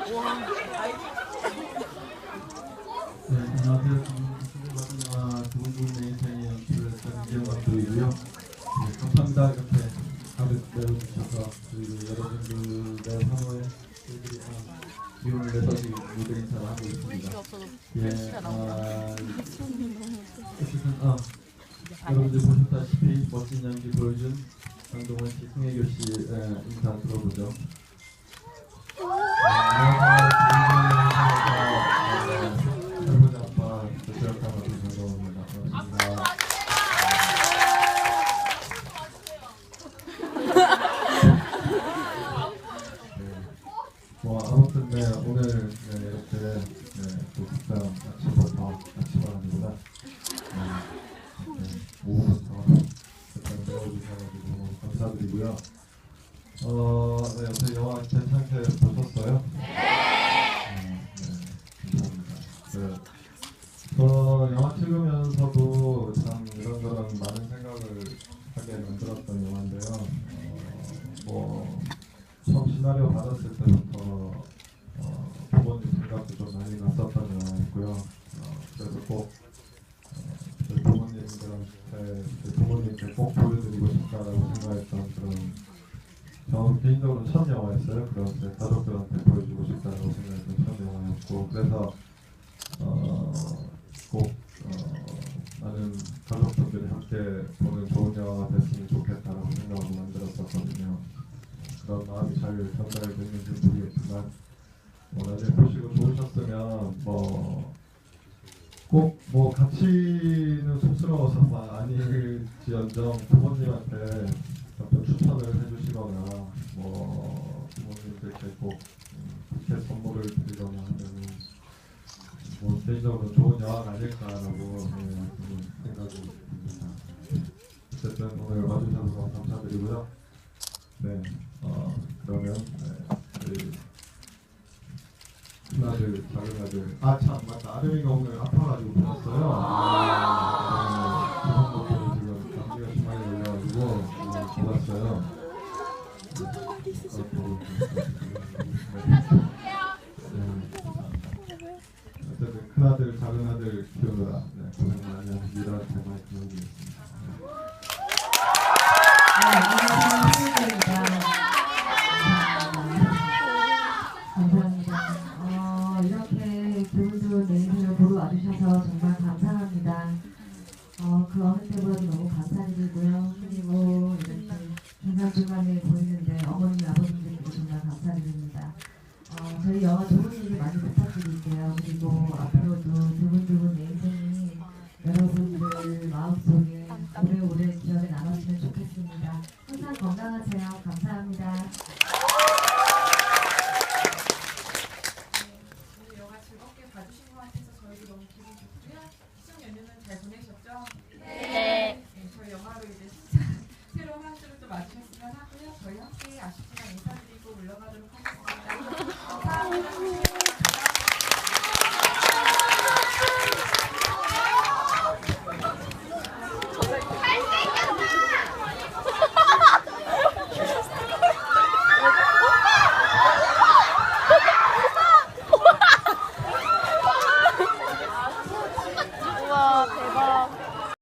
네, 안녕하세요. 주제받은 영화 두근두근 내 인생의 연출을 했던 이재용 감독이고요. 네, 감사합니다. 이렇게 가득 내어주셔서 그리고 여러분들의 환호에 저희들이 기운을 내서 지금 무대 인사를 하고 있습니다. 예, 어쨌든 여러분들 보셨다시피 멋진 연기 보여준 강동원 씨, 송혜교 씨 인사 들어보죠. 설거지 아빠 조시아카 맡은 강동원입니다. 반갑습니다. 아무튼 오늘 이렇게 또 특별 아침부터 아니구나 오후부터 특별 배워주셔가지고 너무 감사드리고요. 어제 영화 괜찮게 보셨어요? 감사합니다. 저 영화 찍으면서도 참 이런저런 많은 생각을 하게 만들었던 영화인데요. 처음 시나리오 받았을 때부터 부모님 생각도 좀 많이 났었던 영화였고요. 그래서 꼭 저희 부모님께 꼭 보여드리고 싶다라고 생각했던 그런 저 개인적으로 첫 영화였어요. 그런데 가족들한테 보여주고 싶다라고 생각했던 첫 영화였고, 그래서 꼭 많은 가족분들이 함께 보는 좋은 영화가 됐으면 좋겠다라고 생각하고 만들었었거든요. 그런 마음이 잘 전달됐는지 모르겠지만 나중에 보시고 좋으셨으면 꼭 같이는 쑥스러워서 아닐지언정 부모님한테 어떤 추천을 해주시거나 부모님들께 꼭 부채 선물을 드리거나 하면은 개인적으로 좋은 영화가 아닐까라고 생각이 듭니다. 어쨌든 오늘 와주셔서 감사드리고요. 그러면 우리 큰아들, 작은아들 참 맞다, 아름이가 오늘 아파가지고 불렀어요. 그런 것들이 지금 감기가 심하게 걸려가지고 불렀어요. 어쨌든 큰아들, 작은아들 키우느라 고생 많이 하는 일한테 많이 도와주겠습니다. 감사합니다. 이렇게 두분두분 내 인생을 보러 와주셔서 정말 감사합니다. 그 어느 때보다도 너무 감사드리고요. 그리고 이렇게 중간중간에 보이는데 어머님, 아버님들께 정말 감사드립니다. 저희 영화 좋은 얘기 많이 부탁드릴게요. 그리고 앞으로도 두분두분 내 인생이 여러분들 마음속에 오래오래 기억에 남았으면 좋겠습니다. 항상 건강하세요. 감사합니다. 오늘 영화 즐겁게 봐주신 것 같아서 저희도 너무 기분 좋고요. 시청 연휴는 잘 보내셨죠? 네. 저희 영화로 이제 새로운 한 주를 또 맞으셨으면 하고요. 저희 함께 아쉽지만 인사드리고 물러가도록 하겠습니다. 감사합니다.